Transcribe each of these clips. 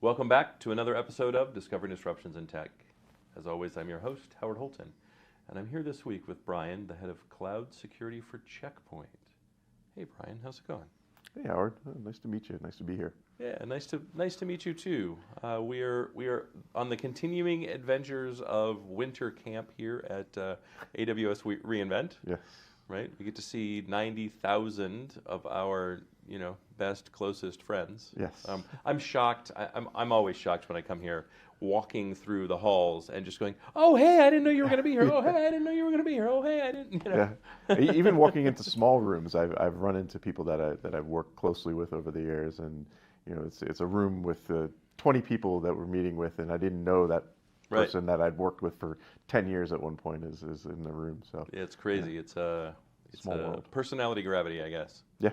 Welcome back to another episode of Discovering Disruptions in Tech. As always, I'm your host, Howard Holton, and I'm here this week with Brian, the head of Cloud Security for Checkpoint. Hey, Brian, how's it going? Hey, Howard. Nice to meet you. Nice to be here. Yeah, nice to meet you too. We are on the continuing adventures of winter camp here at AWS reInvent. Yes. Right, we get to see 90,000 of our best, closest friends. Yes. I'm shocked. I'm always shocked when I come here, walking through the halls and just going, "Oh, hey, I didn't know you were going to be here. Oh, hey, I didn't know you were going to be here. Oh, hey, I didn't." Yeah. Even walking into small rooms, I've run into people that I've worked closely with over the years, and it's a room with 20 people that we're meeting with, and I didn't know that person that I'd worked with for 10 years at one point is in the room. So yeah, it's crazy. Yeah. It's Small world. Personality gravity, I guess. Yeah.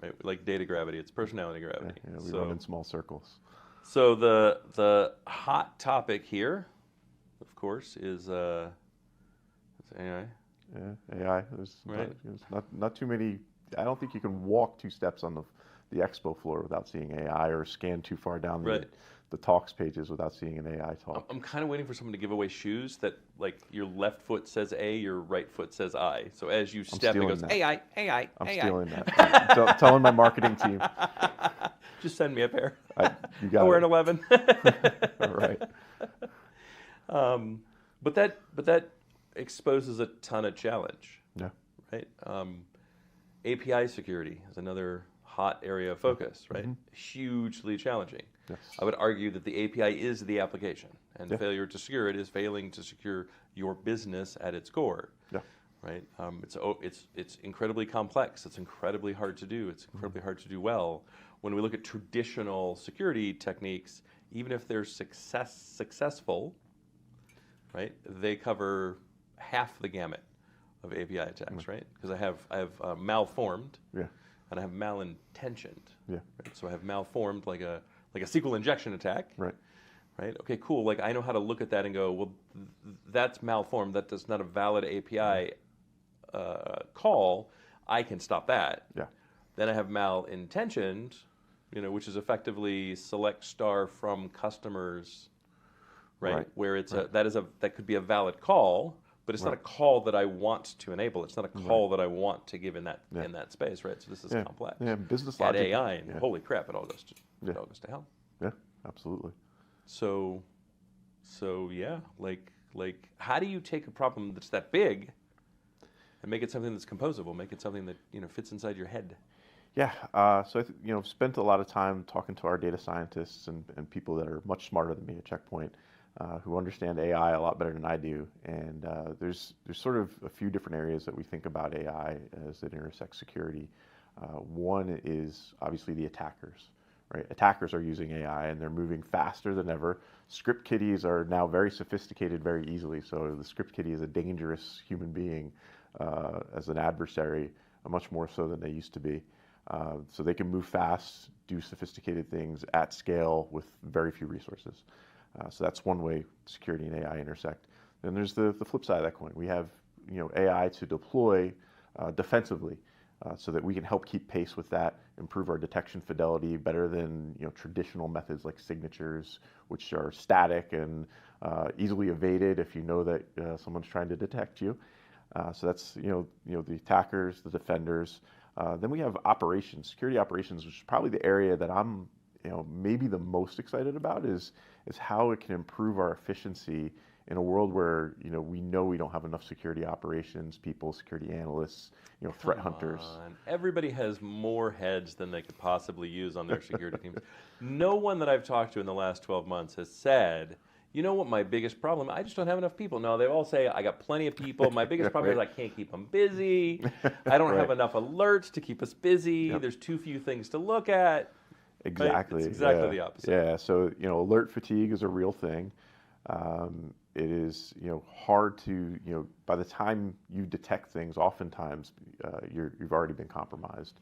Right, like data gravity. It's personality gravity. Yeah, we run in small circles. So the hot topic here, of course, is AI. Yeah, AI. There's not too many. I don't think you can walk 2 steps on the expo floor without seeing AI, or scan too far down the talks pages without seeing an AI talk. I'm kind of waiting for someone to give away shoes that, like, your left foot says A, your right foot says I. So as you step, it goes that. AI, AI, I'm AI. stealing that. I'm telling my marketing team. Just send me a pair. You got I'll wear it. an 11. All right. But that exposes a ton of challenge. Yeah. Right. API security is another hot area of focus. Right. Mm-hmm. Hugely challenging. Yes. I would argue that the API is the application, and failure to secure it is failing to secure your business at its core. Yeah. Right. It's incredibly complex. It's incredibly hard to do. It's incredibly hard to do well. When we look at traditional security techniques, even if they're successful, right, they cover half the gamut of API attacks, right? Because I have malformed, and I have malintentioned. Yeah. Right? So I have malformed like a SQL injection attack. Right. Right. Okay. Cool. Like, I know how to look at that and go, well, that's malformed. That's not a valid API call. I can stop that. Yeah. Then I have malintentioned, which is effectively select star from customers, right? Where it's that could be a valid call, but it's not a call that I want to enable. It's not a call that I want to give in that space, right? So this is complex. Yeah, business Add logic. AI, and holy crap, it all goes to hell. Yeah, absolutely. So yeah, like how do you take a problem that's that big and make it something that's composable, make it something that fits inside your head? Yeah, so I've spent a lot of time talking to our data scientists and people that are much smarter than me at Checkpoint, who understand AI a lot better than I do. And there's sort of a few different areas that we think about AI as it intersects security. One is obviously the attackers. Right? Attackers are using AI and they're moving faster than ever. Script kiddies are now very sophisticated very easily. So the script kiddie is a dangerous human being as an adversary, much more so than they used to be. So they can move fast, do sophisticated things at scale with very few resources. So that's one way security and AI intersect. Then there's the flip side of that coin. We have AI to deploy defensively. So that we can help keep pace with that, improve our detection fidelity better than traditional methods like signatures, which are static and easily evaded if you know that someone's trying to detect you. So that's the attackers, the defenders. Then we have operations, security operations, which is probably the area that I'm maybe the most excited about is how it can improve our efficiency in a world where we know we don't have enough security operations people, security analysts, threat hunters. Everybody has more heads than they could possibly use on their security teams. No one that I've talked to in the last 12 months has said, what my biggest problem, I just don't have enough people. No, they all say, I got plenty of people. My biggest problem is I can't keep them busy. I don't have enough alerts to keep us busy. There's too few things to look at. Exactly. Right? It's exactly the opposite. Yeah, so alert fatigue is a real thing. It is hard to by the time you detect things, oftentimes you've already been compromised.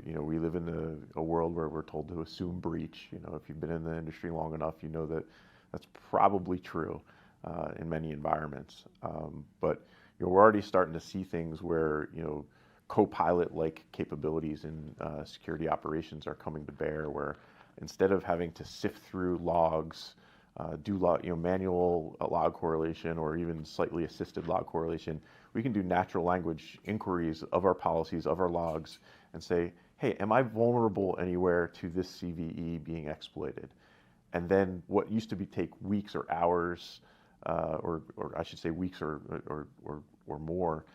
We live in a world where we're told to assume breach. If you've been in the industry long enough, you know that that's probably true in many environments. But we're already starting to see things where co-pilot-like capabilities in security operations are coming to bear, where instead of having to sift through logs, manual log correlation or even slightly assisted log correlation, we can do natural language inquiries of our policies, of our logs, and say, hey, am I vulnerable anywhere to this CVE being exploited? And then what used to take weeks or hours, or I should say weeks or more,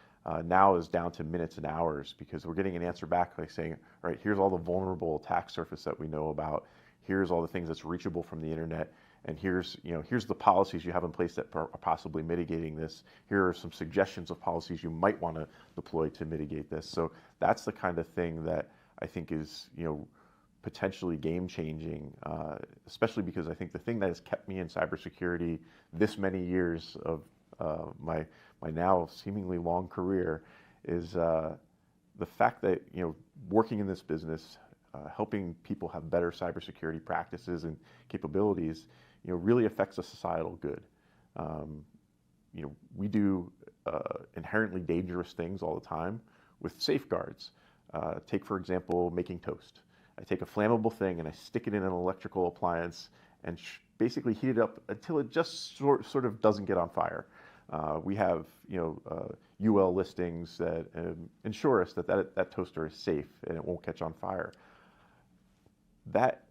now is down to minutes and hours, because we're getting an answer back like saying, all right, here's all the vulnerable attack surface that we know about. Here's all the things that's reachable from the internet. And here's the policies you have in place that are possibly mitigating this. Here are some suggestions of policies you might want to deploy to mitigate this. So that's the kind of thing that I think is, potentially game-changing, especially because I think the thing that has kept me in cybersecurity this many years of my now seemingly long career is the fact that, working in this business, helping people have better cybersecurity practices and capabilities, really affects a societal good. We do inherently dangerous things all the time with safeguards. Take, for example, making toast. I take a flammable thing and I stick it in an electrical appliance and basically heat it up until it just sort of doesn't get on fire. We have UL listings that ensure us that toaster is safe and it won't catch on fire. That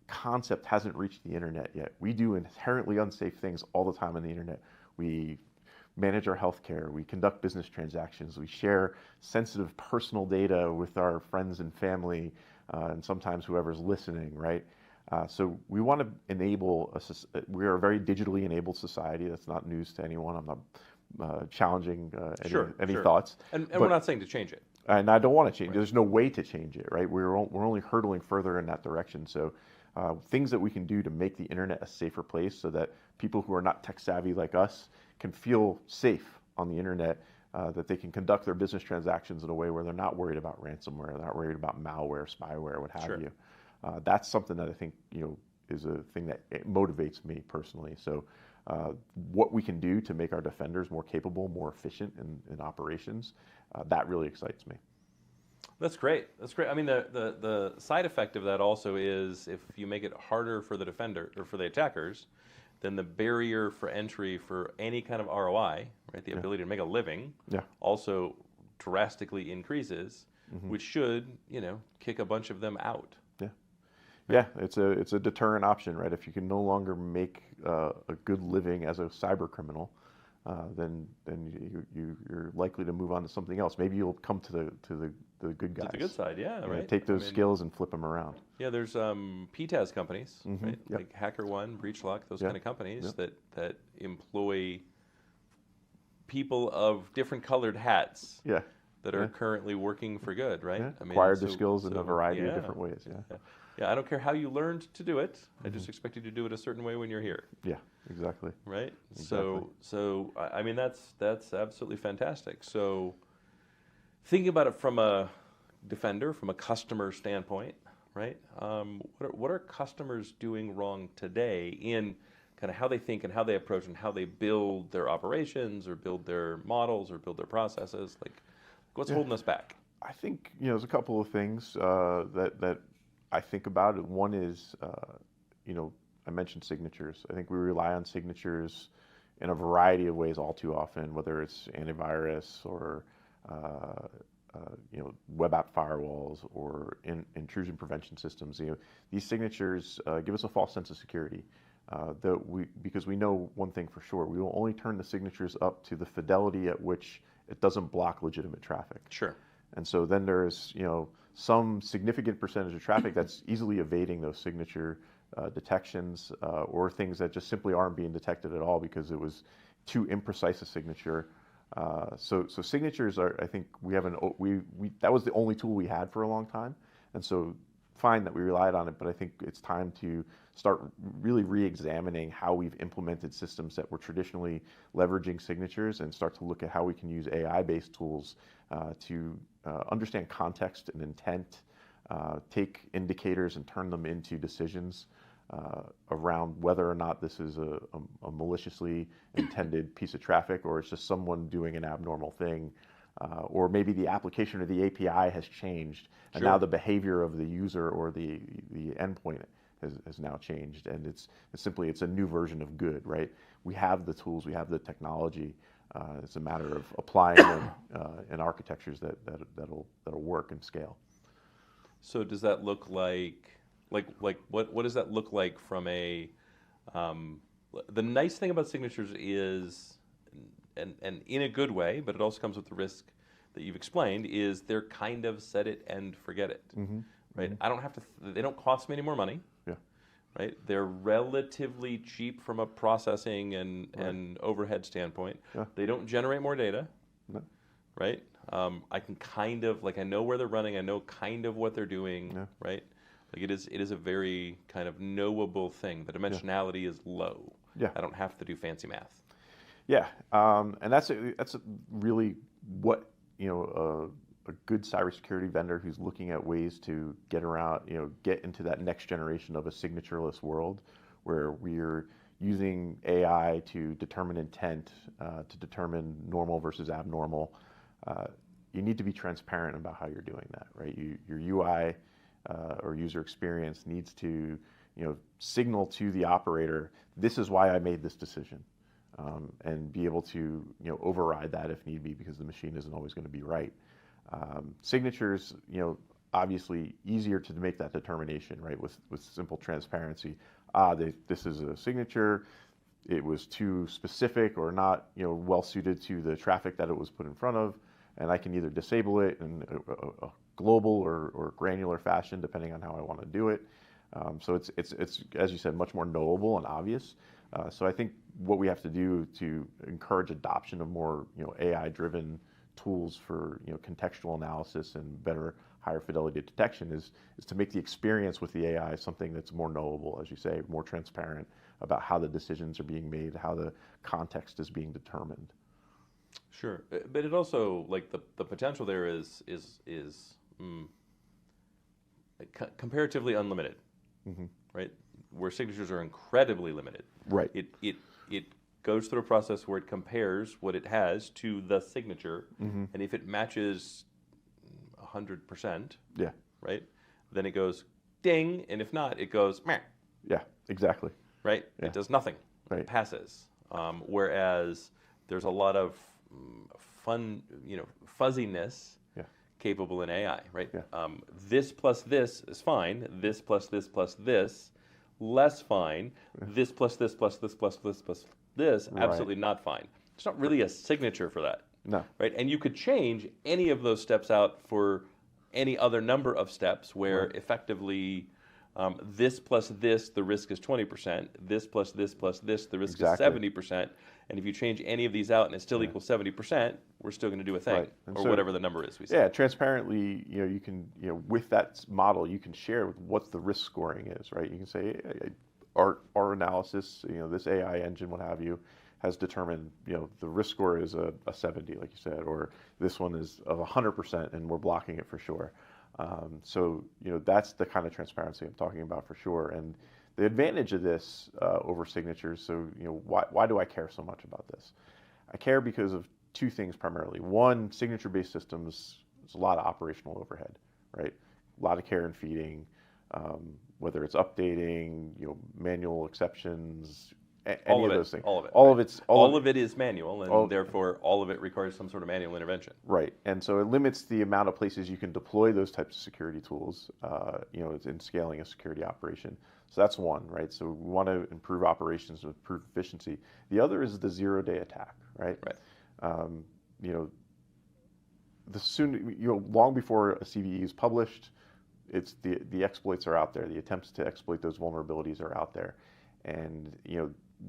concept hasn't reached the internet yet. We do inherently unsafe things all the time on the internet. We manage our healthcare, we conduct business transactions, we share sensitive personal data with our friends and family, and sometimes whoever's listening, right? So we want to enable, we are a very digitally enabled society. That's not news to anyone. I'm not challenging any thoughts. And we're not saying to change it. And I don't want to change it. Right. There's no way to change it, right? We're only hurtling further in that direction. So things that we can do to make the internet a safer place so that people who are not tech savvy like us can feel safe on the internet, that they can conduct their business transactions in a way where they're not worried about ransomware, they're not worried about malware, spyware, what have you. That's something that I think is a thing that motivates me personally. So what we can do to make our defenders more capable, more efficient in operations, that really excites me. That's great. That's great. I mean, the side effect of that also is if you make it harder for the defender or for the attackers, then the barrier for entry for any kind of ROI, right, the ability to make a living, also drastically increases, which should, kick a bunch of them out. Yeah, it's a deterrent option, right? If you can no longer make a good living as a cyber criminal, then you're likely to move on to something else. Maybe you'll come to the good guys. To the good side, yeah, right. Take those skills and flip them around. Yeah, there's PTAS companies, right? Like HackerOne, BreachLock, those kind of companies that employ people of different colored hats. That are currently working for good, right? I mean, acquired the skills in a variety of different ways. Yeah, I don't care how you learned to do it. I just expect you to do it a certain way when you're here. Yeah, exactly. Right. Exactly. So I mean that's absolutely fantastic. So thinking about it from a defender, from a customer standpoint, right? What are customers doing wrong today in kind of how they think and how they approach and how they build their operations or build their models or build their processes? Like, what's holding us back? I think there's a couple of things that I think about it. One is, I mentioned signatures. I think we rely on signatures in a variety of ways all too often, whether it's antivirus or web app firewalls or intrusion prevention systems. These signatures give us a false sense of security. Because we know one thing for sure: we will only turn the signatures up to the fidelity at which it doesn't block legitimate traffic. Sure. And so then there's some significant percentage of traffic that's easily evading those signature detections, or things that just simply aren't being detected at all because it was too imprecise a signature. So signatures are, I think that was the only tool we had for a long time, and so fine that we relied on it, but I think it's time to start really re-examining how we've implemented systems that were traditionally leveraging signatures and start to look at how we can use AI-based tools to understand context and intent, take indicators and turn them into decisions around whether or not this is a maliciously intended piece of traffic or it's just someone doing an abnormal thing. Or maybe the application or the API has changed, and now the behavior of the user or the endpoint has now changed, and it's a new version of good, right? We have the tools, we have the technology. It's a matter of applying them in architectures that'll work and scale. So does that look like what does that look like from a the nice thing about signatures is, and in a good way, but it also comes with the risk that you've explained, is they're kind of set it and forget it, right? I don't have to. They don't cost me any more money. Yeah. Right. They're relatively cheap from a processing and overhead standpoint. Yeah. They don't generate more data. No. Right. I can kind of I know where they're running. I know kind of what they're doing. Yeah. Right. Like it is a very kind of knowable thing. The dimensionality is low. Yeah. I don't have to do fancy math. Yeah, and that's really what a good cybersecurity vendor who's looking at ways to get around, get into that next generation of a signatureless world, where we're using AI to determine intent, to determine normal versus abnormal. You need to be transparent about how you're doing that, right? Your UI or user experience needs to, signal to the operator, this is why I made this decision. And be able to override that if need be, because the machine isn't always going to be right. Signatures, obviously easier to make that determination, right? With simple transparency. This is a signature. It was too specific or not, well suited to the traffic that it was put in front of, and I can either disable it in a global or granular fashion, depending on how I want to do it. So it's as you said, much more knowable and obvious. So I think what we have to do to encourage adoption of more AI-driven tools for contextual analysis and better, higher fidelity detection is to make the experience with the AI something that's more knowable, as you say, more transparent about how the decisions are being made, how the context is being determined. Sure, but it also the potential there is comparatively unlimited, right? Where signatures are incredibly limited. Right. It goes through a process where it compares what it has to the signature, and if it matches 100%, yeah, right, then it goes ding, and if not, it goes meh. Yeah, exactly. Right. Yeah. It does nothing. Right. It passes. Whereas there's a lot of fuzziness. Capable in AI, right? Yeah. This plus this is fine. This plus this plus this, less fine. This plus this plus this plus this plus this, absolutely not fine. It's not really a signature for that. No. Right? And you could change any of those steps out for any other number of steps where effectively this plus this, the risk is 20%. This plus this plus this, the risk is 70%. And if you change any of these out and it still equals 70%, we're still going to do a thing, or so, whatever the number is we say. Yeah, transparently, you can, with that model, you can share what the risk scoring is, right? You can say, our analysis, this AI engine, what have you, has determined, the risk score is a 70, like you said, or this one is of 100%, and we're blocking it for sure. So, that's the kind of transparency I'm talking about for sure. And the advantage of this over signatures, so, why do I care so much about this? I care because of two things primarily. One, signature-based systems, there's a lot of operational overhead, right? A lot of care and feeding, whether it's updating, manual exceptions, any of those things. All of it is manual, and therefore all of it requires some sort of manual intervention. Right, and so it limits the amount of places you can deploy those types of security tools, in scaling a security operation. So that's one, right? So we want to improve operations, improve efficiency. The other is the zero-day attack, right? Right. Long before a CVE is published, it's the exploits are out there. The attempts to exploit those vulnerabilities are out there, and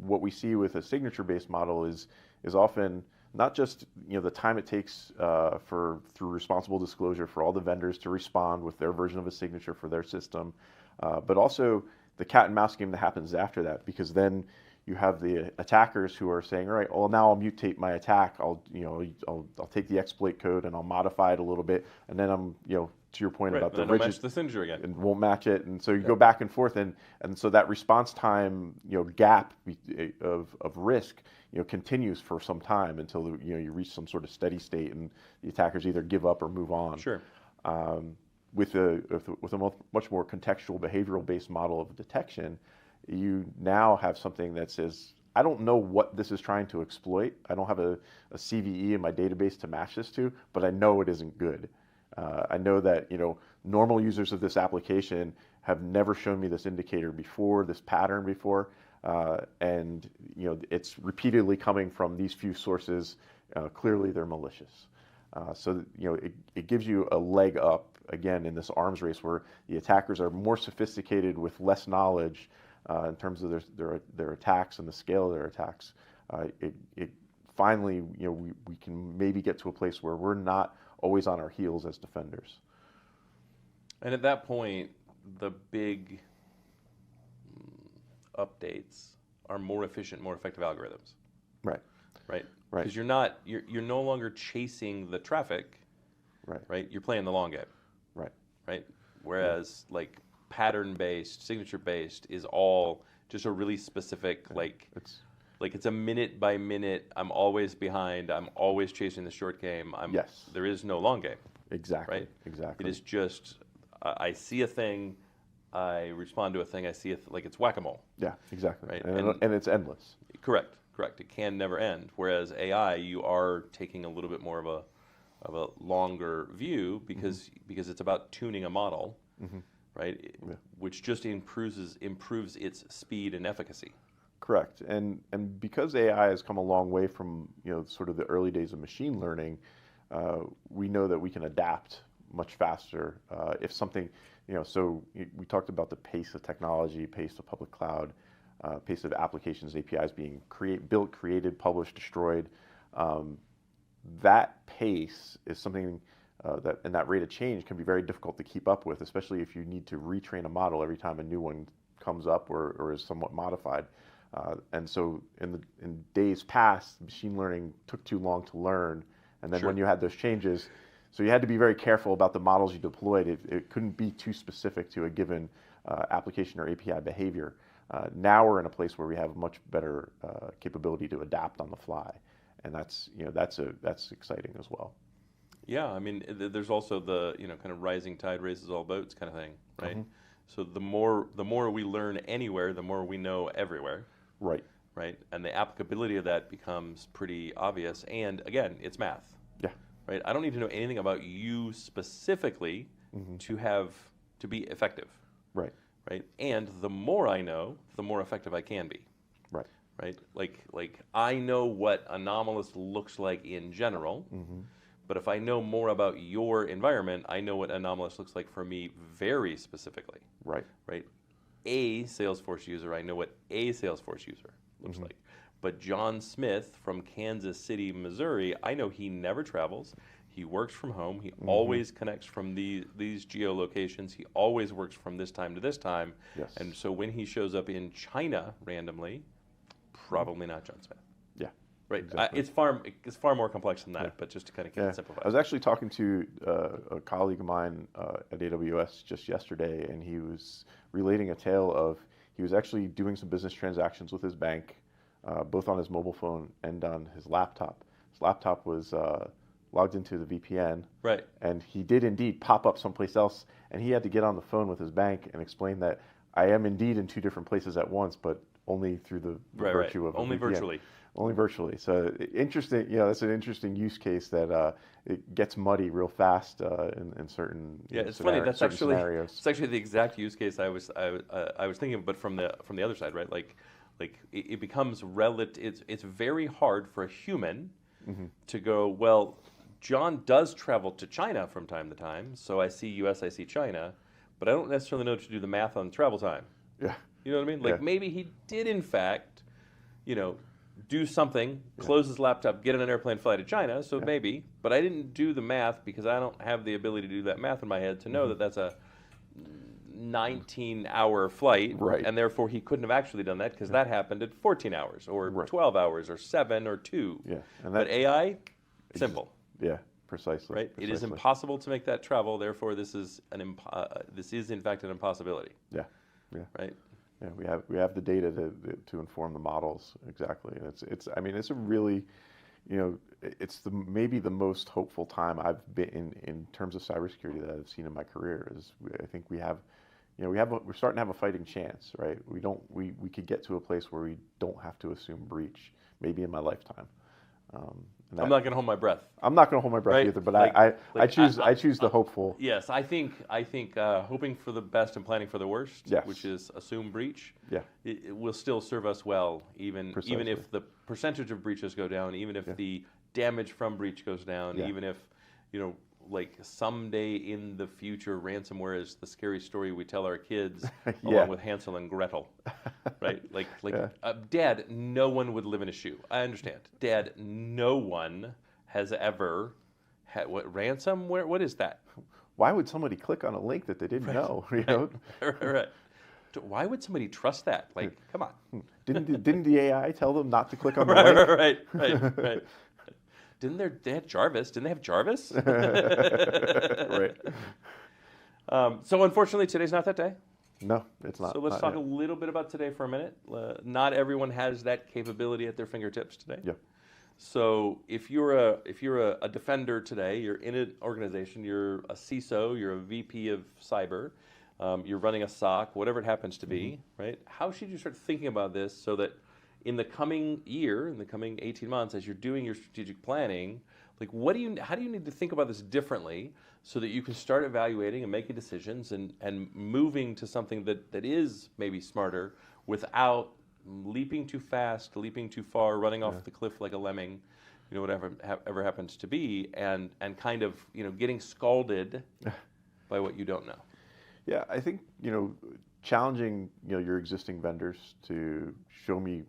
what we see with a signature-based model is often not just the time it takes through responsible disclosure for all the vendors to respond with their version of a signature for their system, but also the cat and mouse game that happens after that, because then you have the attackers who are saying, all right, well, now I'll mutate my attack. I'll take the exploit code and I'll modify it a little bit, and then I'm to your point about the rigid, match the signature again, and won't match it, and so you go back and forth, and so that response time gap of risk continues for some time until you reach some sort of steady state, and the attackers either give up or move on. Sure. with a much more contextual behavioral-based model of detection, you now have something that says, I don't know what this is trying to exploit. I don't have a CVE in my database to match this to, but I know it isn't good. I know that normal users of this application have never shown me this indicator before, this pattern before, and it's repeatedly coming from these few sources. Clearly, they're malicious. So it gives you a leg up again in this arms race where the attackers are more sophisticated with less knowledge in terms of their attacks and the scale of their attacks. It finally we can maybe get to a place where we're not always on our heels as defenders. And at that point, the big updates are more efficient, more effective algorithms. Right. Right. Right. Because you're no longer chasing the traffic. Right. Right. You're playing the long game. Right. Right. Whereas like pattern-based, signature-based is all just a really specific it's a minute by minute. I'm always behind. I'm always chasing the short game. Yes. There is no long game. Exactly. Right. Exactly. It is just I see a thing. I respond to a thing. I see like it's whack-a-mole. Yeah. Exactly. Right. And it's endless. Correct. It can never end. Whereas AI, you are taking a little bit more of a longer view because it's about tuning a model, right? Yeah. Which just improves its speed and efficacy. Correct. And because AI has come a long way from sort of the early days of machine learning, we know that we can adapt much faster if something So we talked about the pace of technology, pace of public cloud. Pace of applications, APIs being built, created, published, destroyed. That pace is something and that rate of change can be very difficult to keep up with, especially if you need to retrain a model every time a new one comes up or is somewhat modified. And so in days past, machine learning took too long to learn. And then when you had those changes, so you had to be very careful about the models you deployed. It couldn't be too specific to a given application or API behavior. Now we're in a place where we have much better capability to adapt on the fly, and that's exciting as well. Yeah, I mean, there's also the kind of rising tide raises all boats kind of thing, right? So the more we learn anywhere, the more we know everywhere. Right. Right, and the applicability of that becomes pretty obvious. And again, it's math. Yeah. Right. I don't need to know anything about you specifically to be effective. Right. Right, and the more I know, the more effective I can be. Right. Right, like I know what anomalous looks like in general, but if I know more about your environment, I know what anomalous looks like for me very specifically. Right. Right, a Salesforce user, I know what a Salesforce user looks like. But John Smith from Kansas City, Missouri, I know he never travels. He works from home. He always connects from these geolocations. He always works from this time to this time. Yes. And so when he shows up in China randomly, probably not John Smith. Yeah. Right. Exactly. It's far more complex than that. But just to kind of keep it simplified. I was actually talking to a colleague of mine at AWS just yesterday, and he was relating a tale of he was actually doing some business transactions with his bank, both on his mobile phone and on his laptop. His laptop was logged into the VPN, right? And he did indeed pop up someplace else, and he had to get on the phone with his bank and explain that I am indeed in two different places at once, but only through the virtue of only VPN. virtually. Only virtually. So interesting. That's an interesting use case that it gets muddy real fast in certain it's funny. That's actually scenarios. It's actually the exact use case I was thinking of, but from the other side, right? Like it becomes relative. It's very hard for a human to go, well, John does travel to China from time to time, so I see US, I see China, but I don't necessarily know to do the math on travel time. Yeah. You know what I mean? Like maybe he did in fact, do something, close his laptop, get on an airplane, fly to China, so maybe, but I didn't do the math because I don't have the ability to do that math in my head to know that that's a 19-hour flight, right? And therefore he couldn't have actually done that because that happened at 14 hours or 12 hours or 7 or 2. Yeah. And but AI, simple. Yeah, precisely. Right. Precisely. It is impossible to make that travel. Therefore, this is in fact an impossibility. Yeah. Yeah. Right. Yeah. We have the data to inform the models exactly. And it's a really it's maybe the most hopeful time I've been in terms of cybersecurity that I've seen in my career. I think we're starting to have a fighting chance, right? We could get to a place where we don't have to assume breach, maybe in my lifetime. I'm not going to hold my breath. I'm not going to hold my breath Right? either, but I choose the hopeful. Yes, I think hoping for the best and planning for the worst, Yes. which is assume breach, Yeah. it will still serve us well, even Precisely. if the percentage of breaches go down, even if the damage from breach goes down, Yeah. even if like someday in the future, ransomware is the scary story we tell our kids, along with Hansel and Gretel, right? Dad, no one would live in a shoe. I understand, Dad. No one has ever had ransomware. What is that? Why would somebody click on a link that they didn't know? You know? Right. Why would somebody trust that? Like, come on. Didn't the AI tell them not to click on the link? Right. They had Jarvis? Didn't they have Jarvis? Right. So unfortunately, today's not that day. No, it's not. So let's talk a little bit about today for a minute. Not everyone has that capability at their fingertips today. Yeah. So if you're a defender today, you're in an organization, you're a CISO, you're a VP of cyber, you're running a SOC, whatever it happens to be, right? How should you start thinking about this so that in the coming year, in the coming 18 months, as you're doing your strategic planning, like how do you need to think about this differently so that you can start evaluating and making decisions and moving to something that is maybe smarter without leaping too fast, leaping too far, running off the cliff like a lemming, whatever ever happens to be, and kind of getting scalded by what you don't know. Yeah, I think challenging your existing vendors to show me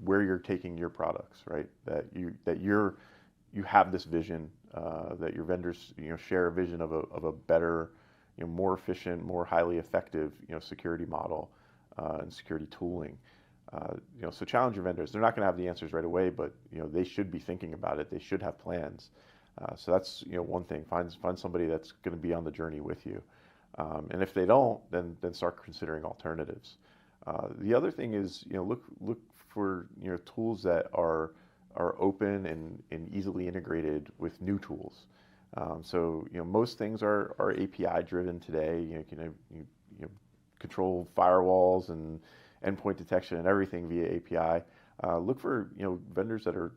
where you're taking your products, right? That you have this vision, that your vendors share a vision of a better, more efficient, more highly effective security model and security tooling. So challenge your vendors. They're not going to have the answers right away, but they should be thinking about it. They should have plans. So that's one thing. Find somebody that's going to be on the journey with you. And if they don't, then start considering alternatives. The other thing is look for tools that are open and easily integrated with new tools. So most things are API driven today. You can control firewalls and endpoint detection and everything via API. Look for vendors that are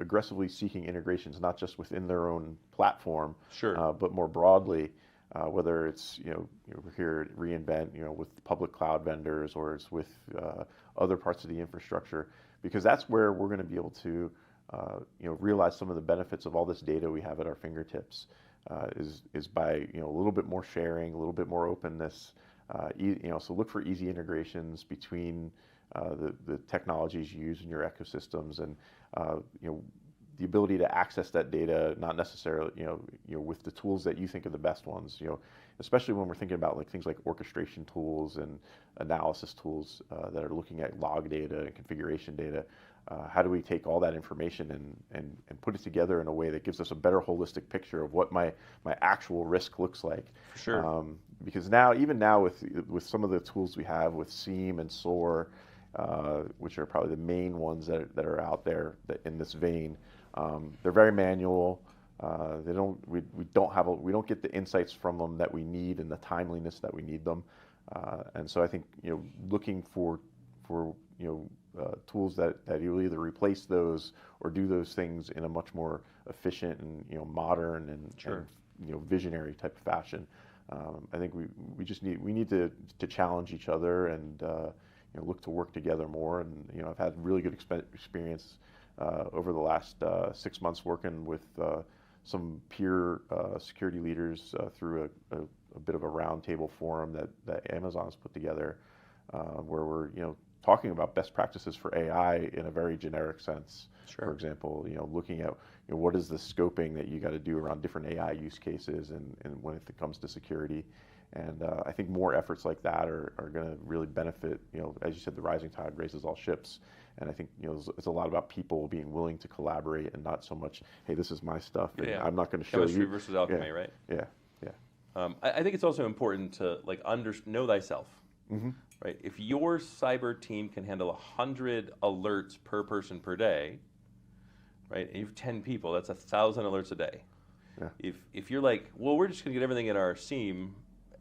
aggressively seeking integrations, not just within their own platform, but more broadly. Whether it's we're here at reInvent with public cloud vendors, or it's with other parts of the infrastructure, because that's where we're going to be able to realize some of the benefits of all this data we have at our fingertips. Is by a little bit more sharing, a little bit more openness. So look for easy integrations between the technologies you use in your ecosystems, and the ability to access that data, not necessarily, with the tools that you think are the best ones, especially when we're thinking about things like orchestration tools and analysis tools that are looking at log data and configuration data. How do we take all that information and put it together in a way that gives us a better holistic picture of what my actual risk looks like? For sure. Because even now with some of the tools we have with SIEM and SOAR, which are probably the main ones that are out there in this vein, they're very manual. We don't get the insights from them that we need and the timeliness that we need them. And so I think looking for tools that you'll either replace those or do those things in a much more efficient and modern and visionary type of fashion. I think we need to challenge each other and look to work together more. And I've had really good experience over the last 6 months working with some peer security leaders through a bit of a roundtable forum that Amazon has put together, where we're talking about best practices for AI in a very generic sense. For example, looking at what is the scoping that you got to do around different AI use cases and when it comes to security. And I think more efforts like that are going to really benefit. As you said, the rising tide raises all ships. And I think it's a lot about people being willing to collaborate and not so much, hey, this is my stuff, and I'm not going to show Chemistry you. versus alchemy, right? Yeah. I think it's also important to know thyself. Mm-hmm. Right? If your cyber team can handle 100 alerts per person per day, right? And you have 10 people, that's 1,000 alerts a day. Yeah. If you're like, well, we're just going to get everything in our SIEM,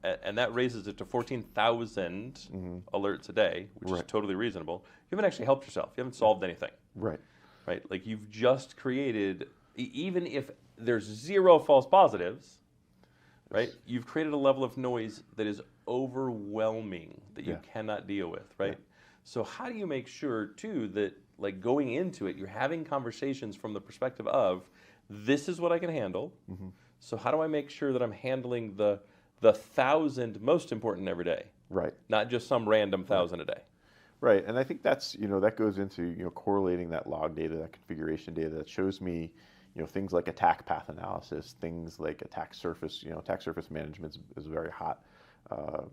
and that raises it to 14,000 alerts a day, which is totally reasonable, you haven't actually helped yourself. You haven't solved anything. Right. Right? Like you've just created, even if there's 0 false positives, right? You've created a level of noise that is overwhelming that you cannot deal with, right? Yeah. So how do you make sure too that like going into it, you're having conversations from the perspective of this is what I can handle. So how do I make sure that I'm handling the 1,000 most important every day? Right. Not just some random 1,000 a day. Right, and I think that's, that goes into, correlating that log data, that configuration data that shows me, things like attack path analysis, things like attack surface, attack surface management is a very hot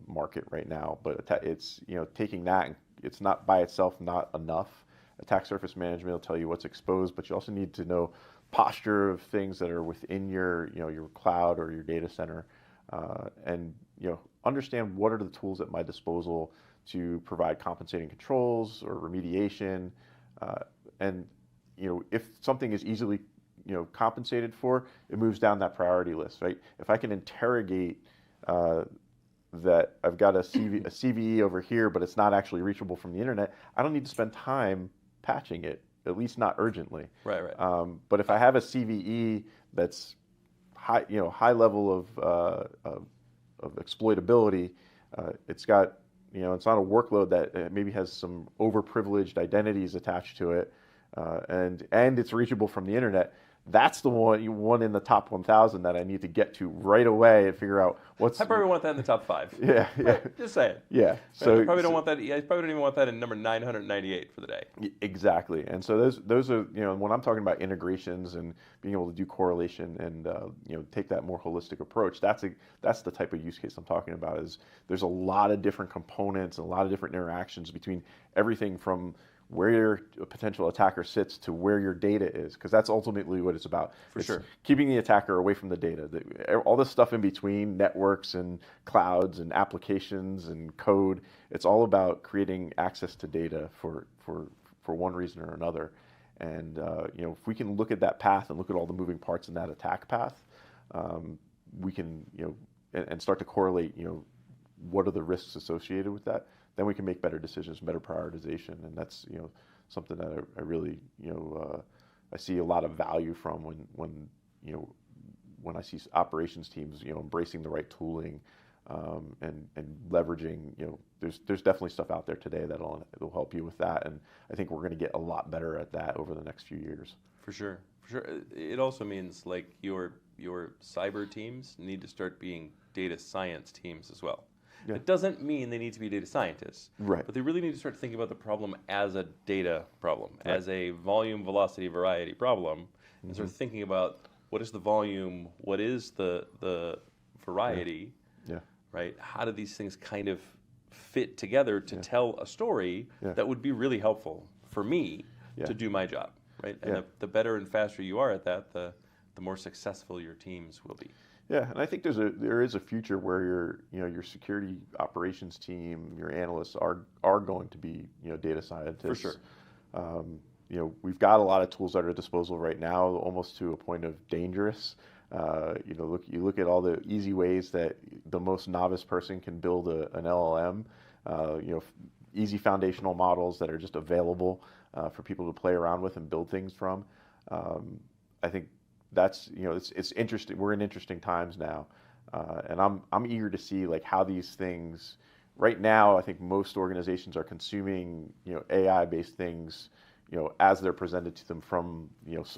market right now, but it's, taking that, and it's not by itself not enough. Attack surface management will tell you what's exposed, but you also need to know posture of things that are within your, your cloud or your data center, and, understand what are the tools at my disposal to provide compensating controls or remediation, and if something is easily compensated for, it moves down that priority list, right? If I can interrogate that I've got a CVE over here, but it's not actually reachable from the internet, I don't need to spend time patching it, at least not urgently. Right. But if I have a CVE that's high, high level of exploitability, it's got, it's not a workload that maybe has some overprivileged identities attached to it, and it's reachable from the internet. That's the one in the top 1,000 that I need to get to right away and figure out what's. I probably want that in the top 5. Yeah. Right, just saying. Yeah. So I probably don't want that. I probably don't even want that in number 998 for the day. Exactly. And so those are, when I'm talking about integrations and being able to do correlation and take that more holistic approach, that's the type of use case I'm talking about. Is there's a lot of different components and a lot of different interactions between everything from where your potential attacker sits to where your data is, because that's ultimately what it's about. For sure. Keeping the attacker away from the data. All this stuff in between, networks and clouds and applications and code, it's all about creating access to data for one reason or another. And if we can look at that path and look at all the moving parts in that attack path, we can and start to correlate what are the risks associated with that. Then we can make better decisions, better prioritization, and that's something that I really I see a lot of value from when I see operations teams embracing the right tooling, and leveraging there's definitely stuff out there today that'll help you with that, and I think we're going to get a lot better at that over the next few years. For sure. It also means like your cyber teams need to start being data science teams as well. Yeah. It doesn't mean they need to be data scientists, right? But they really need to start thinking about the problem as a data problem, right, as a volume, velocity, variety problem, and start thinking about what is the volume, what is the variety, right? How do these things kind of fit together to tell a story that would be really helpful for me to do my job, right? And the better and faster you are at that, the more successful your teams will be. Yeah, and I think there is a future where your security operations team, your analysts are going to be data scientists. For sure. We've got a lot of tools at our disposal right now, almost to a point of dangerous. You look at all the easy ways that the most novice person can build an LLM. Easy foundational models that are just available for people to play around with and build things from. I think that's it's interesting. We're in interesting times now, and I'm eager to see like how these things. Right now, I think most organizations are consuming AI-based things as they're presented to them from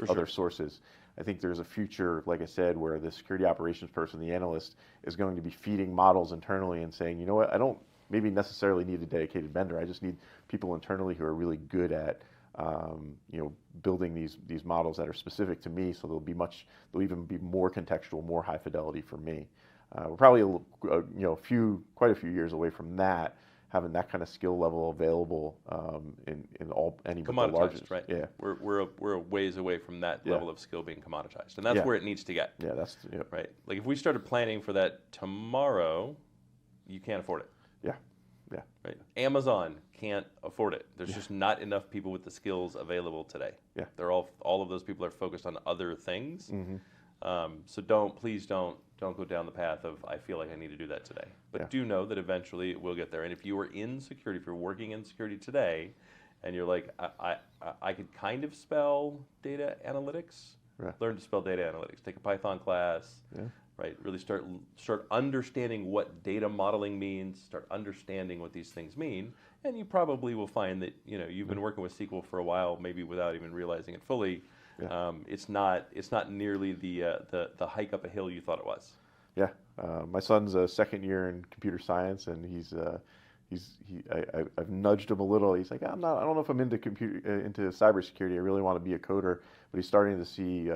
other sources. I think there's a future, like I said, where the security operations person, the analyst, is going to be feeding models internally and saying, you know what, I don't maybe necessarily need a dedicated vendor. I just need people internally who are really good at building these models that are specific to me, so they'll even be more contextual, more high fidelity for me. We're probably quite a few years away from that, having that kind of skill level available in any of the largest. Right? Yeah, we're a ways away from that level of skill being commoditized, and that's where it needs to get. Yeah, that's right. Like if we started planning for that tomorrow, you can't afford it. Yeah. Yeah. Right? Amazon can't afford it. There's Yeah. just not enough people with the skills available today. Yeah. They're all of those people are focused on other things. Mm-hmm. So please don't go down the path of I feel like I need to do that today. But Yeah. do know that eventually it will get there. And if you are in security, if you're working in security today, and you're like I could kind of spell data analytics, Yeah. learn to spell data analytics. Take a Python class. Yeah. Right, really start understanding what data modeling means. Start understanding what these things mean, and you probably will find that you've been working with SQL for a while, maybe without even realizing it fully. Yeah. It's not nearly the hike up a hill you thought it was. Yeah. My son's a second year in computer science, and I've nudged him a little. He's like, I don't know if I'm into into cybersecurity. I really want to be a coder, but he's starting to see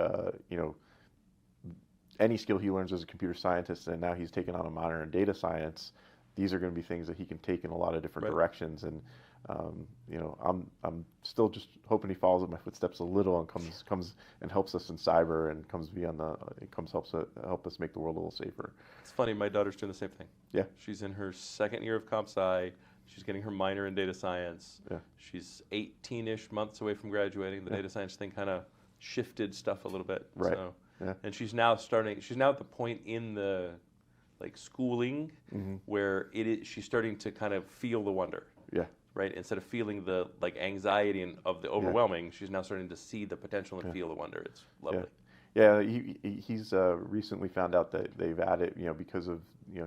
any skill he learns as a computer scientist, and now he's taken on a minor in data science. These are going to be things that he can take in a lot of different directions, and I'm still just hoping he follows in my footsteps a little and comes and helps us in cyber and help us make the world a little safer. It's funny, my daughter's doing the same thing. Yeah, she's in her second year of comp sci. She's getting her minor in data science. Yeah, she's 18-ish months away from graduating. The data science thing kind of shifted stuff a little bit. Right. So, yeah. And she's now at the point in the schooling where she's starting to kind of feel the wonder. Yeah. Right? Instead of feeling the anxiety of the overwhelming, she's now starting to see the potential and feel the wonder. It's lovely. Yeah, he's recently found out that they've added, because of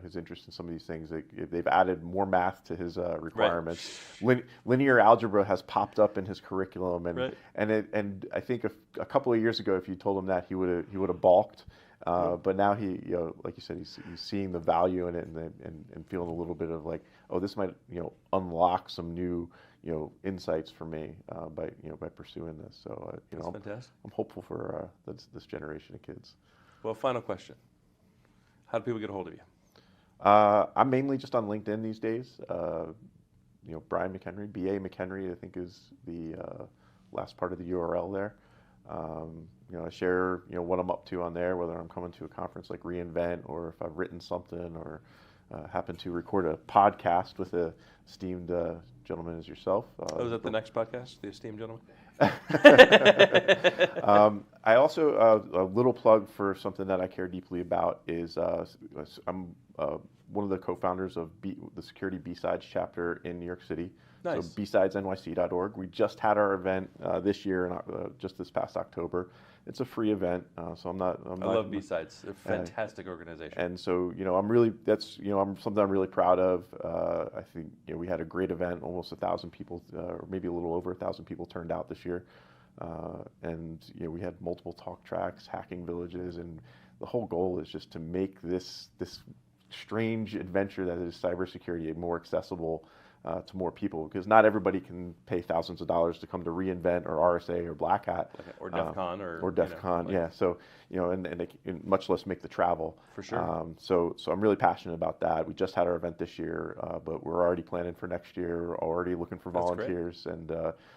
his interest in some of these things, they've added more math to his requirements. Right. Linear algebra has popped up in his curriculum, and right. I think a couple of years ago, if you told him that, he would have balked. But now he, like you said, he's seeing the value in it and feeling a little bit of like, oh, this might unlock some new insights for me by pursuing this. So That's fantastic. I'm hopeful for this generation of kids. Well, final question: how do people get a hold of you? I'm mainly just on LinkedIn these days. Brian McHenry, BA McHenry, I think is the last part of the URL there. I share what I'm up to on there, whether I'm coming to a conference like reInvent, or if I've written something, or happen to record a podcast with a esteemed gentleman as yourself. Is that the next podcast, the esteemed gentleman? I also, a little plug for something that I care deeply about is I'm one of the co-founders of the Security B-Sides chapter in New York City. Nice. So bsidesnyc.org. We just had our event this year, just this past October. It's a free event, so I love B-Sides. They're a fantastic organization. And so, I'm something I'm really proud of. I think, we had a great event. Almost 1,000 people, or maybe a little over 1,000 people turned out this year. And we had multiple talk tracks, hacking villages, and the whole goal is just to make this strange adventure that is cybersecurity more accessible to more people, because not everybody can pay thousands of dollars to come to reInvent or RSA or Black Hat or DEF CON or DEF CON. Yeah, so and they can much less make the travel. For sure. So I'm really passionate about that. We just had our event this year, but we're already planning for next year. Already looking for volunteers, and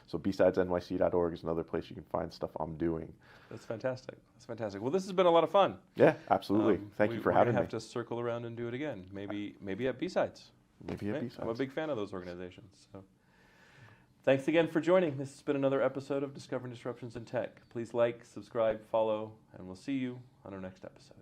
so bsidesnyc.org is another place you can find stuff I'm doing. That's fantastic. Well, this has been a lot of fun. Yeah, absolutely. Thank you for having me. We're going to have to circle around and do it again. Maybe at B-Sides. Maybe at B-Sides. I'm a big fan of those organizations. So, thanks again for joining. This has been another episode of Discovering Disruptions in Tech. Please like, subscribe, follow, and we'll see you on our next episode.